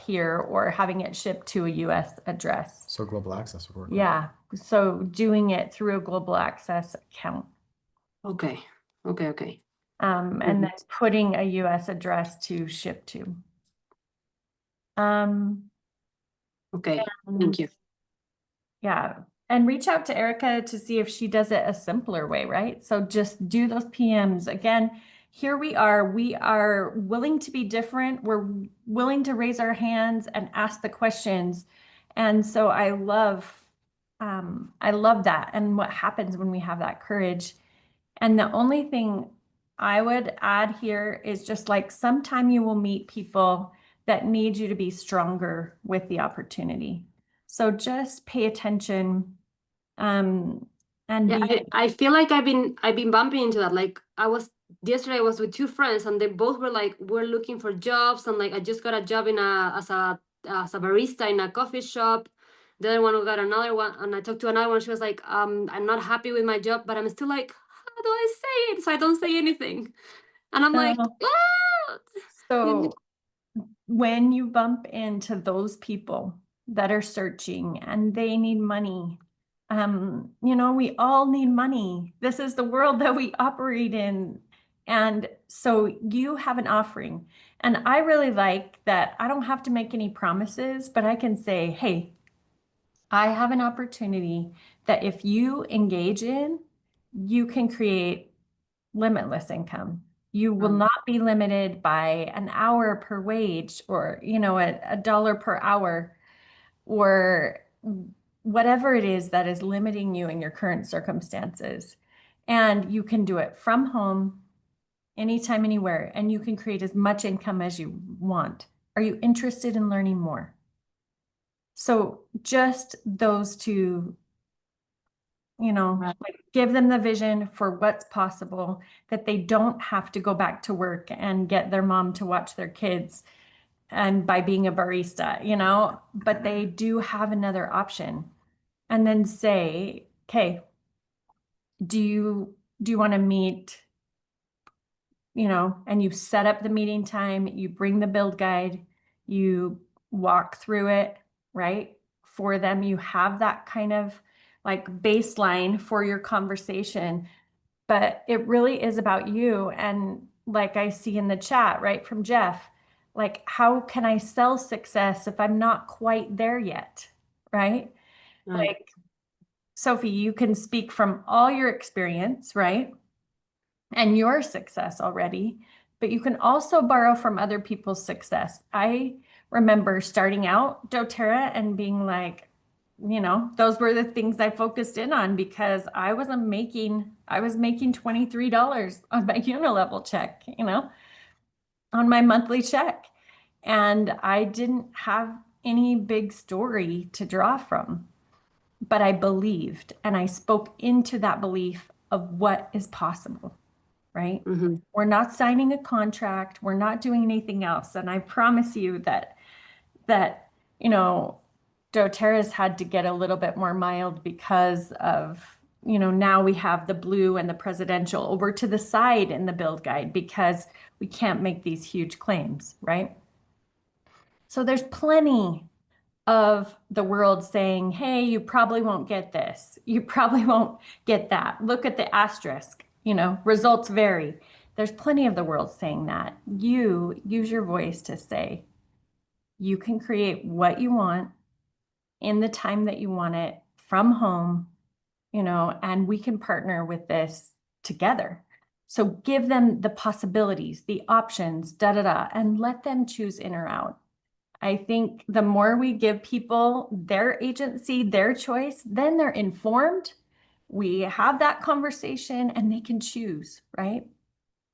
S3: here or having it shipped to a US address.
S1: So global access would work.
S3: Yeah. So doing it through a global access account.
S6: Okay.
S3: And then putting a US address to ship to.
S6: Okay, thank you.
S3: Yeah. And reach out to Erica to see if she does it a simpler way, right? So just do those PMs. Again, here we are willing to be different. We're willing to raise our hands and ask the questions. And so I love that and what happens when we have that courage. And the only thing I would add here is just like sometime you will meet people that need you to be stronger with the opportunity. So just pay attention. And
S6: I feel like I've been bumping into that. Like yesterday I was with two friends and they both were like, we're looking for jobs, and like I just got a job as a barista in a coffee shop. The other one got another one, and I talked to another one. She was like, I'm not happy with my job, but I'm still like, how do I say it? So I don't say anything. And I'm like, what?
S3: So when you bump into those people that are searching and they need money, we all need money. This is the world that we operate in. And so you have an offering. And I really like that I don't have to make any promises, but I can say, hey, I have an opportunity that if you engage in, you can create limitless income. You will not be limited by an hour per wage or, a dollar per hour or whatever it is that is limiting you in your current circumstances. And you can do it from home, anytime, anywhere, and you can create as much income as you want. Are you interested in learning more? So just those two, like give them the vision for what's possible, that they don't have to go back to work and get their mom to watch their kids and by being a barista, but they do have another option. And then say, okay, do you want to meet, and you set up the meeting time, you bring the build guide, you walk through it, right? For them, you have that kind of like baseline for your conversation, but it really is about you. And like I see in the chat, right, from Jeff, like, how can I sell success if I'm not quite there yet, right? Like, Sophie, you can speak from all your experience, right? And your success already, but you can also borrow from other people's success. I remember starting out doTERRA and being like, those were the things I focused in on because I was making $23 on my unilevel check, on my monthly check. And I didn't have any big story to draw from, but I believed and I spoke into that belief of what is possible, right?
S6: Mm-hmm.
S3: We're not signing a contract. We're not doing anything else. And I promise you that doTERRA's had to get a little bit more mild because of, now we have the blue and the presidential over to the side in the build guide because we can't make these huge claims, right? So there's plenty of the world saying, hey, you probably won't get this. You probably won't get that. Look at the asterisk, results vary. There's plenty of the world saying that. You use your voice to say, you can create what you want in the time that you want it from home, and we can partner with this together. So give them the possibilities, the options, and let them choose in or out. I think the more we give people their agency, their choice, then they're informed. We have that conversation and they can choose, right?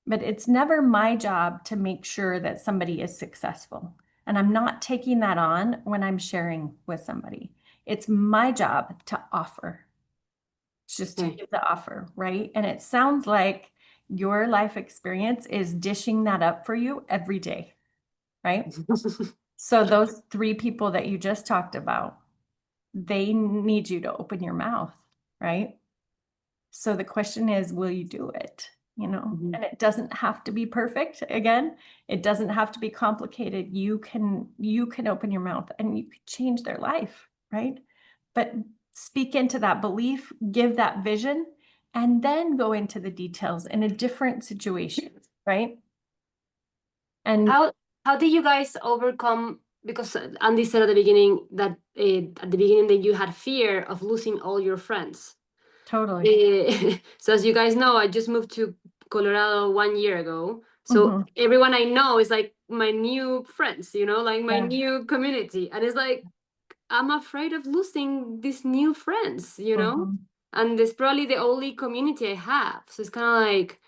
S3: But it's never my job to make sure that somebody is successful. And I'm not taking that on when I'm sharing with somebody. It's my job to offer. It's just to give the offer, right? And it sounds like your life experience is dishing that up for you every day, right? So those 3 people that you just talked about, they need you to open your mouth, right? So the question is, will you do it? You know, and it doesn't have to be perfect. Again, it doesn't have to be complicated. You can open your mouth and you can change their life, right? But speak into that belief, give that vision, and then go into the details in a different situation, right? And
S6: how did you guys overcome, because Andy said at the beginning that that you had fear of losing all your friends.
S3: totally.
S6: So as you guys know, I just moved to Colorado 1 year ago. So everyone I know is like my new friends, you know, like my new community. And it's like, I'm afraid of losing these new friends, you know? And it's probably the only community I have. So it's kind of like,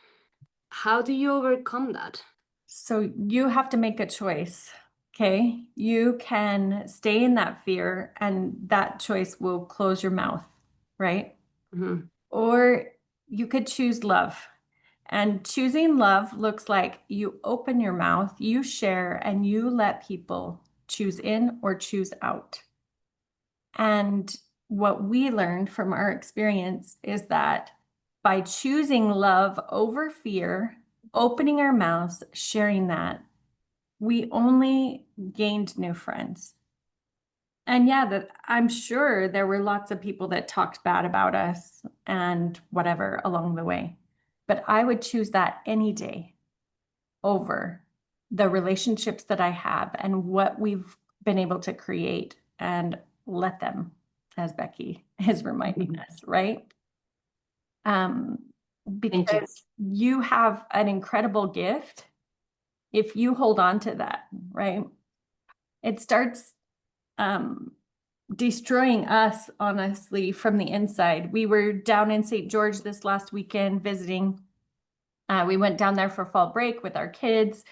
S6: how do you overcome that?
S3: So you have to make a choice. Okay. You can stay in that fear and that choice will close your mouth, right? Or you could choose love. And choosing love looks like you open your mouth, you share, and you let people choose in or choose out. And what we learned from our experience is that by choosing love over fear, opening our mouths, sharing that, we only gained new friends. And yeah, that I'm sure there were lots of people that talked bad about us and whatever along the way. But I would choose that any day over the relationships that I have and what we've been able to create, and let them, as Becky is reminding us, right? Because you have an incredible gift if you hold on to that, right? It starts destroying us, honestly, from the inside. We were down in St. George this last weekend visiting. We went down there for fall break with our kids,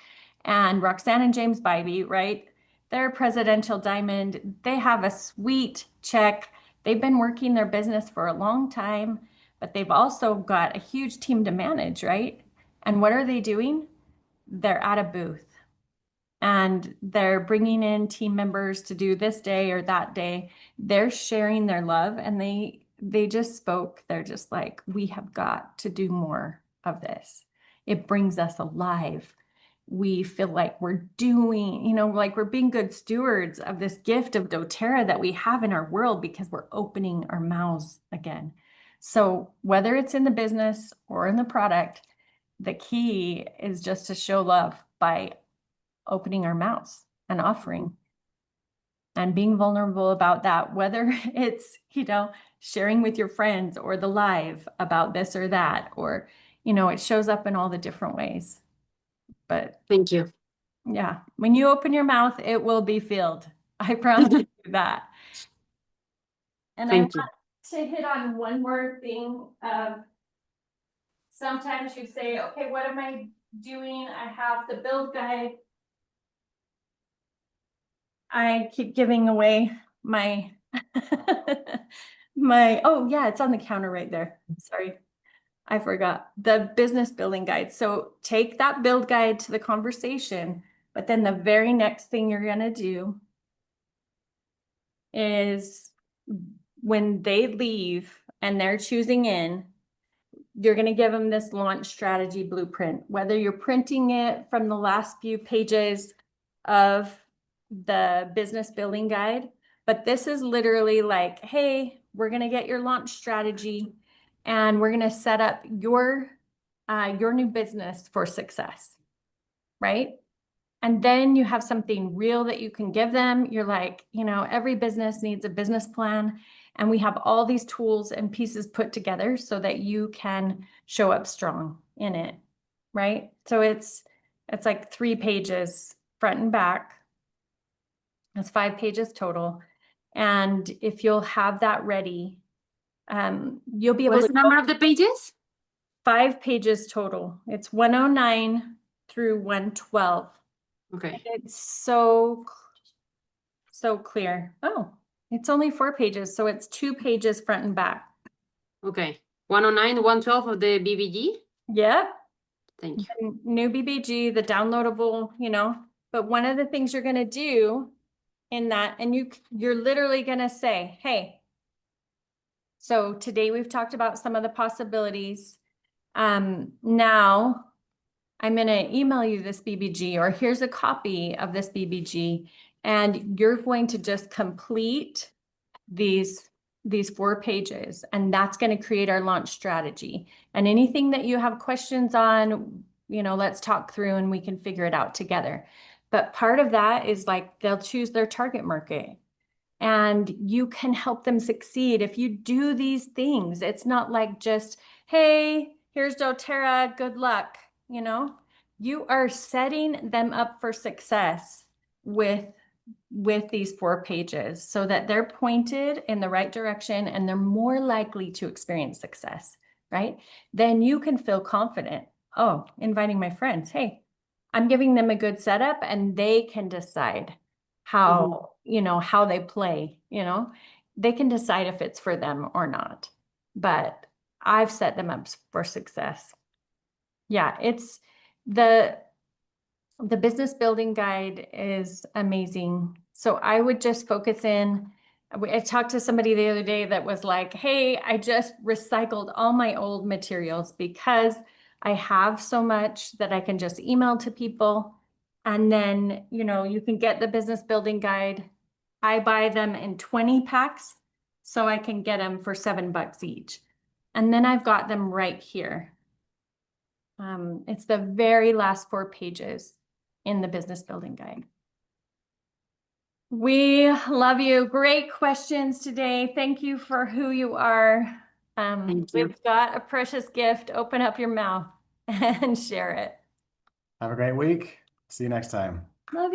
S3: and Roxanne and James Bybee, right? They're Presidential Diamond. They have a sweet check. They've been working their business for a long time, but they've also got a huge team to manage, right? And what are they doing? They're at a booth and they're bringing in team members to do this day or that day. They're sharing their love, and they just spoke. They're just like, we have got to do more of this. It brings us alive. We feel like we're doing, you know, like we're being good stewards of this gift of doTERRA that we have in our world because we're opening our mouths again. So whether it's in the business or in the product, the key is just to show love by opening our mouths and offering and being vulnerable about that, whether it's, you know, sharing with your friends or the live about this or that, or, you know, it shows up in all the different ways. But
S6: thank you.
S3: Yeah, when you open your mouth, it will be filled. I promise you that. And I want to hit on one more thing. Sometimes you say, okay, what am I doing? I have the build guide. I keep giving away my, oh yeah, it's on the counter right there. Sorry, I forgot. The business building guide. So take that build guide to the conversation, but then the very next thing you're gonna do is when they leave and they're choosing in, you're going to give them this launch strategy blueprint, whether you're printing it from the last few pages of the business building guide. But this is literally like, hey, we're going to get your launch strategy and we're going to set up your new business for success, right? And then you have something real that you can give them. You're like, you know, every business needs a business plan. And we have all these tools and pieces put together so that you can show up strong in it, right? So it's like 3 pages front and back. It's 5 pages total. And if you'll have that ready, you'll be able
S6: What is
S3: to
S6: the number of the pages?
S3: 5 pages total. It's 109 through 112.
S6: Okay.
S3: It's so clear. Oh, it's only 4 pages, so it's 2 pages front and back.
S6: Okay. 109, 112 of the BBG.
S3: Yep.
S6: Thank you.
S3: And new BBG, the downloadable, but one of the things you're going to do in that, and you're literally going to say, hey, so today we've talked about some of the possibilities. Now I'm going to email you this BBG, or here's a copy of this BBG, and you're going to just complete these 4 pages, and that's going to create our launch strategy. And anything that you have questions on, let's talk through and we can figure it out together. But part of that is like they'll choose their target market, and you can help them succeed if you do these things. It's not like just, hey, here's doTERRA, good luck. You are setting them up for success with these 4 pages so that they're pointed in the right direction and they're more likely to experience success, right? Then you can feel confident. Oh, inviting my friends. Hey, I'm giving them a good setup and they can decide how, how they play, they can decide if it's for them or not. But I've set them up for success. Yeah, it's the business building guide is amazing. So I would just focus in. I talked to somebody the other day that was like, hey, I just recycled all my old materials because I have so much that I can just email to people. And then, you can get the business building guide. I buy them in 20 packs so I can get them for $7 each. And then I've got them right here. It's the very last 4 pages in the business building guide. We love you. Great questions today. Thank you for who you are.
S6: Thank you.
S3: We've got a precious gift. Open up your mouth and share it.
S1: Have a great week. See you next time.